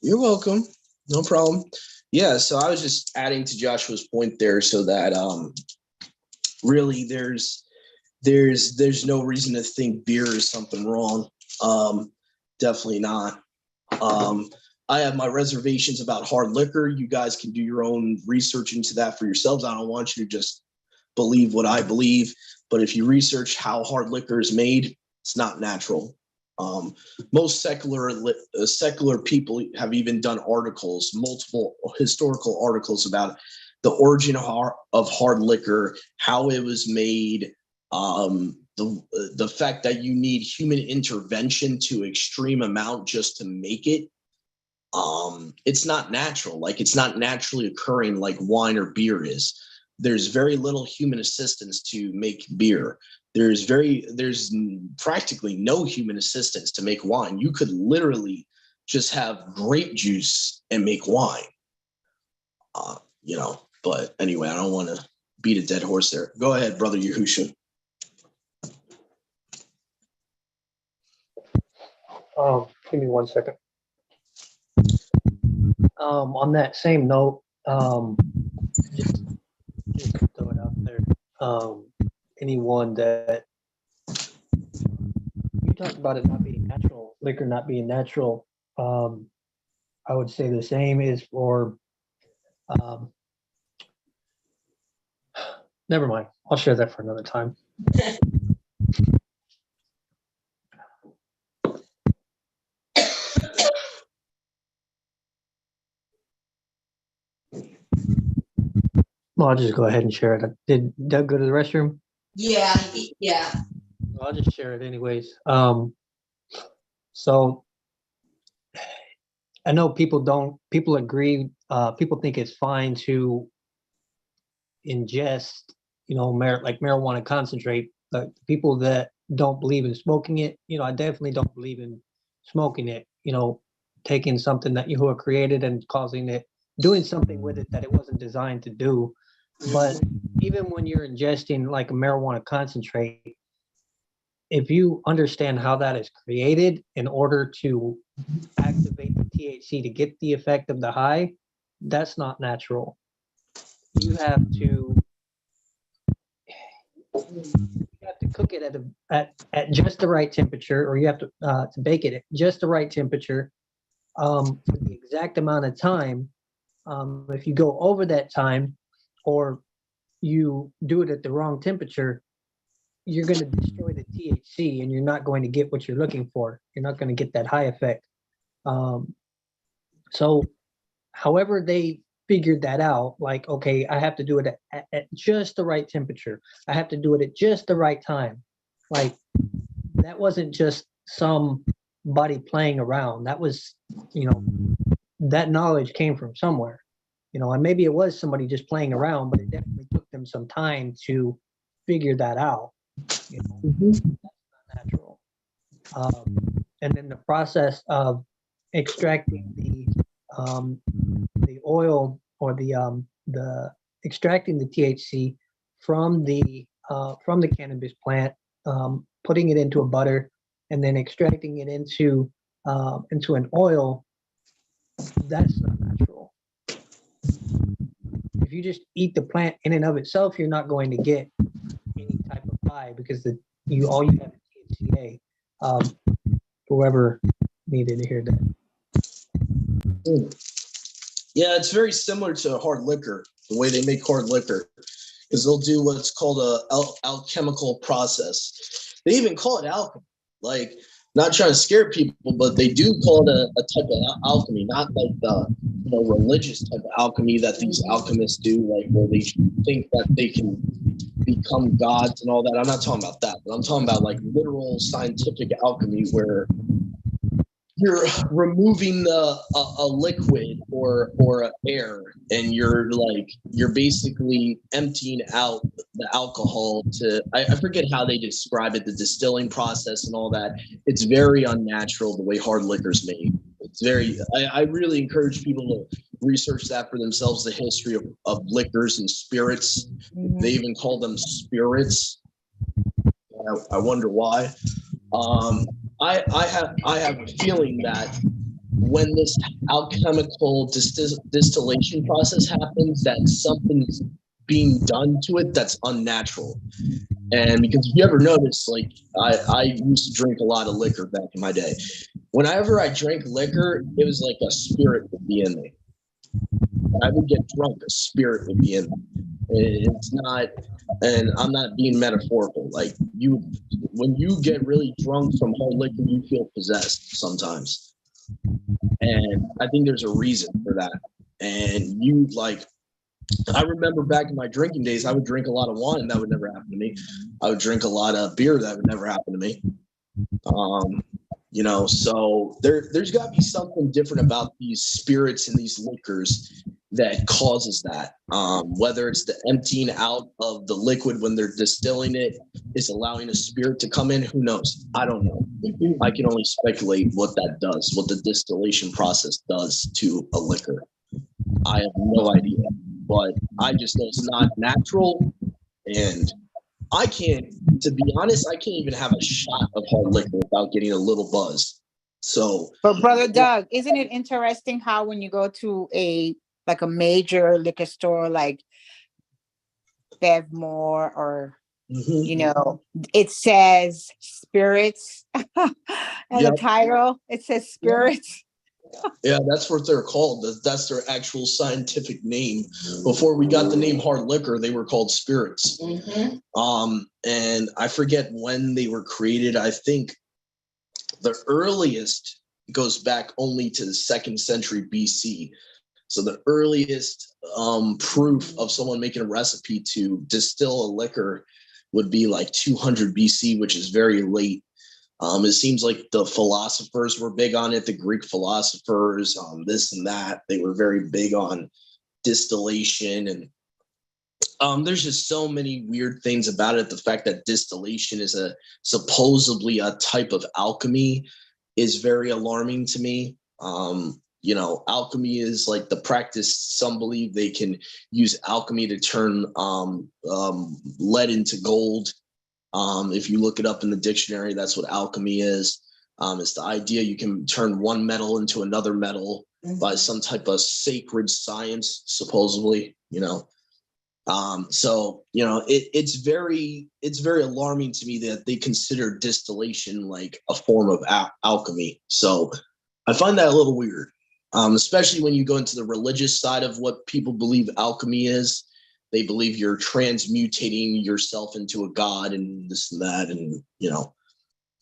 You're welcome. No problem. Yeah, so I was just adding to Joshua's point there, so that really there's no reason to think beer is something wrong. Definitely not. I have my reservations about hard liquor. You guys can do your own research into that for yourselves. I don't want you to just believe what I believe, but if you research how hard liquor is made, it's not natural. Most secular people have even done articles, multiple historical articles about the origin of hard liquor, how it was made, the fact that you need human intervention to extreme amount just to make it. It's not natural. Like, it's not naturally occurring like wine or beer is. There's very little human assistance to make beer. There's practically no human assistance to make wine. You could literally just have grape juice and make wine. But anyway, I don't want to beat a dead horse there. Go ahead, Brother Yahusha. Give me 1 second. On that same note, just throw it out there. Anyone that you talked about it not being natural, liquor not being natural, I would say the same is for. Never mind. I'll share that for another time. Well, I'll just go ahead and share it. Did Doug go to the restroom? Yeah. Well, I'll just share it anyways. So I know people agree, people think it's fine to ingest, like marijuana concentrate, but people that don't believe in smoking it, I definitely don't believe in smoking it, taking something that Yahuwah created and doing something with it that it wasn't designed to do. But even when you're ingesting like a marijuana concentrate, if you understand how that is created in order to activate the THC to get the effect of the high, that's not natural. You have to cook it at just the right temperature, or you have to bake it at just the right temperature for the exact amount of time. If you go over that time, or you do it at the wrong temperature, you're going to destroy the THC and you're not going to get what you're looking for. You're not going to get that high effect. So however they figured that out, like, okay, I have to do it at just the right temperature. I have to do it at just the right time. Like, that wasn't just somebody playing around. That was, that knowledge came from somewhere. And maybe it was somebody just playing around, but it definitely took them some time to figure that out. You know, Mhm. that's not natural. And then the process of extracting the oil or the extracting the THC from the cannabis plant, putting it into a butter, and then extracting it into an oil. That's not natural. If you just eat the plant in and of itself, you're not going to get any type of high because all you have is THCA. Whoever needed to hear that. Yeah, it's very similar to hard liquor, the way they make hard liquor, because they'll do what's called a alchemical process. They even call it alchemy. Like, not trying to scare people, but they do call it a type of alchemy, not like the religious type of alchemy that these alchemists do, like where they think that they can become gods and all that. I'm not talking about that, but I'm talking about like literal scientific alchemy where you're removing a liquid or a air, and you're basically emptying out the alcohol to I forget how they describe it, the distilling process and all that. It's very unnatural the way hard liquor's made. It's very I really encourage people to research that for themselves, the history of liquors and spirits. They even call them spirits. I wonder why. I have a feeling that when this alchemical distillation process happens, that something's being done to it that's unnatural. And because if you ever notice, like I used to drink a lot of liquor back in my day. Whenever I drank liquor, it was like a spirit would be in me. I would get drunk, a spirit would be in me. It's not, and I'm not being metaphorical. Like when you get really drunk from hard liquor, you feel possessed sometimes. And I think there's a reason for that. And I remember back in my drinking days, I would drink a lot of wine. That would never happen to me. I would drink a lot of beer. That would never happen to me. So there's got to be something different about these spirits and these liquors that causes that. Whether it's the emptying out of the liquid when they're distilling it is allowing a spirit to come in. Who knows? I don't know. I can only speculate what that does, what the distillation process does to a liquor. I have no idea, but I just know it's not natural. And to be honest, I can't even have a shot of hard liquor without getting a little buzz. So, but Brother Doug, isn't it interesting how when you go to a major liquor store like Bevmore or it says spirits and the title, it says spirits. Yeah, that's what they're called. That's their actual scientific name. Before we got the name hard liquor, they were called spirits. And I forget when they were created. I think the earliest goes back only to the 2nd century BC. So the earliest proof of someone making a recipe to distill a liquor would be like 200 BC, which is very late. It seems like the philosophers were big on it, the Greek philosophers, this and that. They were very big on distillation. And there's just so many weird things about it. The fact that distillation is supposedly a type of alchemy is very alarming to me. Alchemy is like the practice. Some believe they can use alchemy to turn lead into gold. If you look it up in the dictionary, that's what alchemy is. It's the idea you can turn one metal into another metal by some type of sacred science, supposedly. It's very alarming to me that they consider distillation like a form of alchemy. So I find that a little weird, especially when you go into the religious side of what people believe alchemy is. They believe you're transmutating yourself into a god and this and that. And,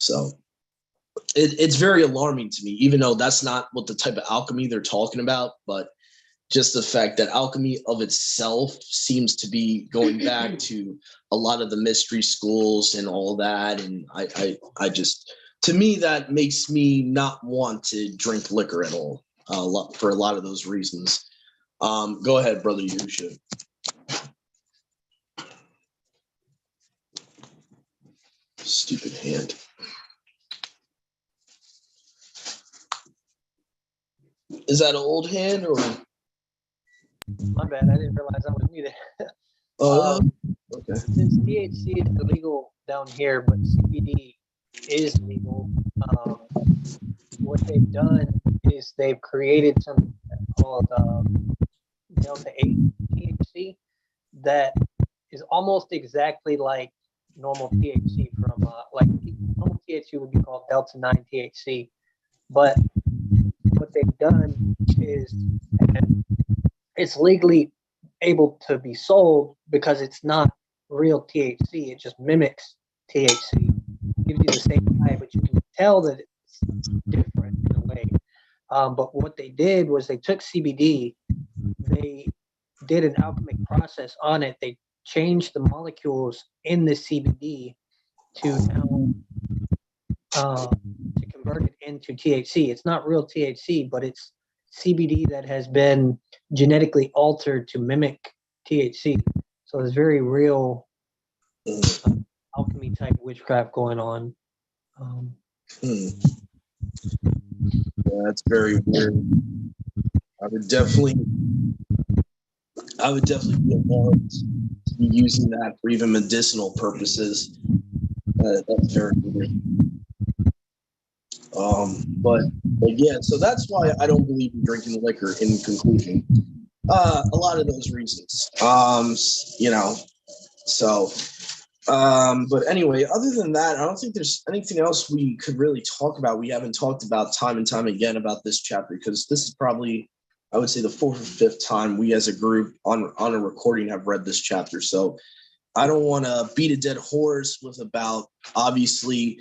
so it's very alarming to me, even though that's not what the type of alchemy they're talking about. But just the fact that alchemy of itself seems to be going back to a lot of the mystery schools and all that. And I just, to me, that makes me not want to drink liquor at all, for a lot of those reasons. Go ahead, brother. You should. Stupid hand. Is that an old hand or? My bad. I didn't realize I was muted. Oh, okay. Since THC is illegal down here, but CBD is legal, what they've done is they've created something called Delta 8 THC that is almost exactly like normal THC from like normal THC would be called Delta 9 THC, but what they've done is, and it's legally able to be sold because it's not real THC. It just mimics THC, gives you the same high, but you can tell that it's different in a way. But what they did was they took CBD, they did an alchemic process on it. They changed the molecules in the CBD to now to convert it into THC. It's not real THC, but it's CBD that has been genetically altered to mimic THC. So there's very real alchemy type witchcraft going on. Yeah, that's very weird. I would definitely be alarmed to be using that for even medicinal purposes. That's very weird. But yeah, so that's why I don't believe in drinking liquor. In conclusion, a lot of those reasons. But anyway, other than that, I don't think there's anything else we could really talk about. We haven't talked about time and time again about this chapter because this is probably, I would say, the fourth or fifth time we as a group on a recording have read this chapter. So I don't want to beat a dead horse with about, obviously,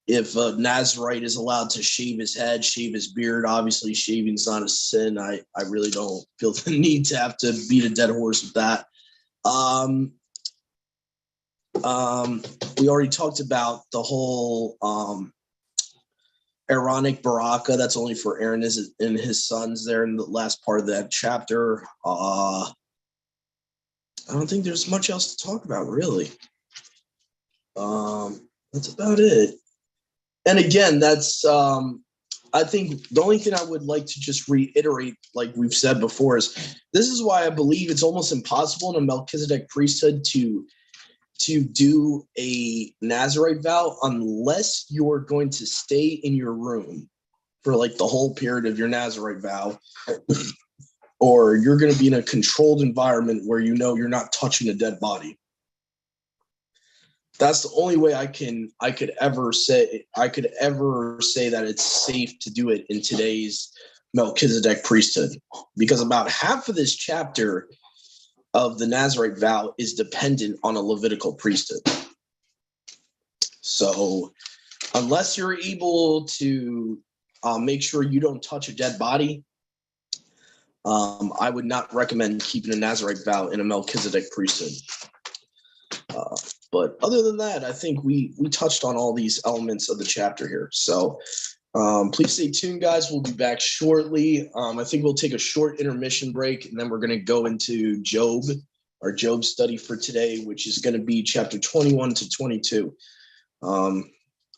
if a Nazarite is allowed to shave his head, shave his beard, obviously shaving is not a sin. I really don't feel the need to have to beat a dead horse with that. We already talked about the whole Aaronic Baraka. That's only for Aaron and his sons there in the last part of that chapter. I don't think there's much else to talk about, really. That's about it. And again, that's I think the only thing I would like to just reiterate, like we've said before, is this is why I believe it's almost impossible in a Melchizedek priesthood to do a Nazarite vow unless you're going to stay in your room for like the whole period of your Nazarite vow, or you're going to be in a controlled environment where you know you're not touching a dead body. That's the only way I could ever say that it's safe to do it in today's Melchizedek priesthood, because about half of this chapter of the Nazarite vow is dependent on a Levitical priesthood. So unless you're able to make sure you don't touch a dead body, I would not recommend keeping a Nazarite vow in a Melchizedek priesthood. But other than that, I think we touched on all these elements of the chapter here. So please stay tuned, guys. We'll be back shortly. I think we'll take a short intermission break, and then we're going to go into Job, our Job study for today, which is going to be chapter 21 to 22.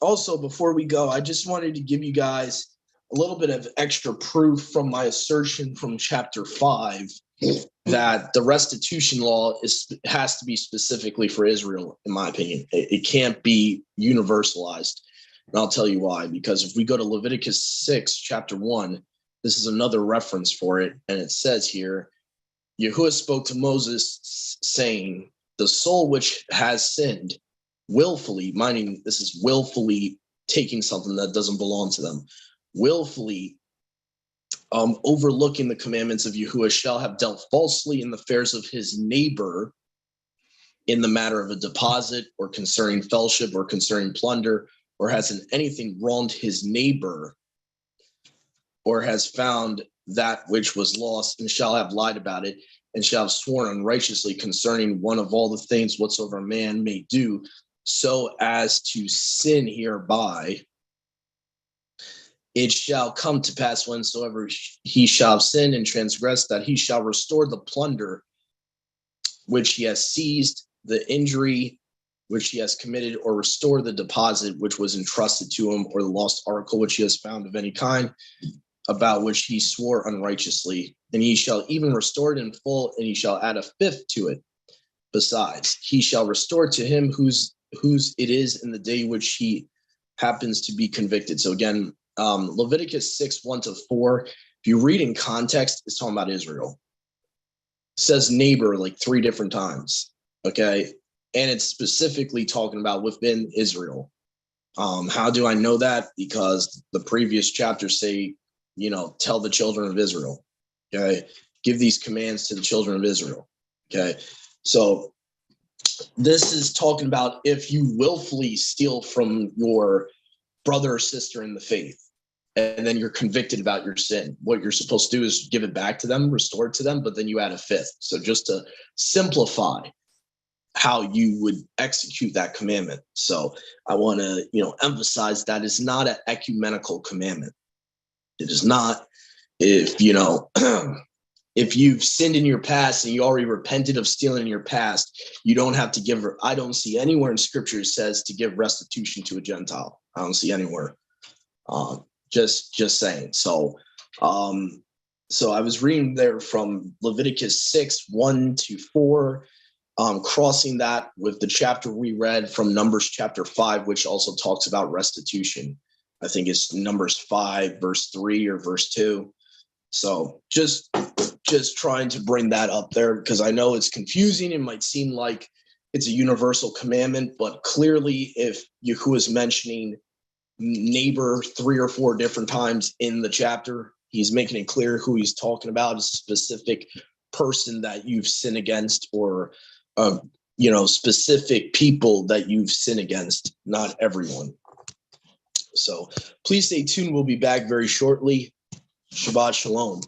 Also, before we go, I just wanted to give you guys a little bit of extra proof from my assertion from chapter 5 that the restitution law has to be specifically for Israel, in my opinion. It can't be universalized. And I'll tell you why. Because if we go to Leviticus 6, chapter 1, this is another reference for it. And it says here, Yahuwah spoke to Moses saying, the soul which has sinned willfully, meaning this is willfully taking something that doesn't belong to them, willfully overlooking the commandments of Yahuwah shall have dealt falsely in the affairs of his neighbor in the matter of a deposit or concerning fellowship or concerning plunder, or has in anything wronged his neighbor, or has found that which was lost, and shall have lied about it, and shall have sworn unrighteously concerning one of all the things whatsoever a man may do, so as to sin hereby. It shall come to pass whensoever he shall sin and transgress, that he shall restore the plunder which he has seized, the injury which he has committed, or restore the deposit which was entrusted to him, or the lost article which he has found of any kind, about which he swore unrighteously. And he shall even restore it in full, and he shall add a fifth to it. Besides, he shall restore to him whose it is in the day which he happens to be convicted. So again, Leviticus 6:1-4, if you read in context, it's talking about Israel. It says neighbor like 3 different times, okay? And it's specifically talking about within Israel. How do I know that? Because the previous chapters say, tell the children of Israel, okay? Give these commands to the children of Israel, okay? So this is talking about if you willfully steal from your brother or sister in the faith, and then you're convicted about your sin, what you're supposed to do is give it back to them, restore it to them, but then you add a fifth. So just to simplify how you would execute that commandment. So I want to, emphasize that it's not an ecumenical commandment. It is not. If, if you've sinned in your past and you already repented of stealing in your past, you don't have to give. I don't see anywhere in scripture it says to give restitution to a Gentile. I don't see anywhere. Just saying. So I was reading there from Leviticus 6:1-4, crossing that with the chapter we read from Numbers chapter 5, which also talks about restitution. I think it's Numbers 5:3 or verse 2. So just trying to bring that up there, because I know it's confusing. It might seem like it's a universal commandment, but clearly if Yahuwah is mentioning neighbor 3 or 4 different times in the chapter, he's making it clear who he's talking about, a specific person that you've sinned against, or specific people that you've sinned against, not everyone. So please stay tuned. We'll be back very shortly. Shabbat Shalom.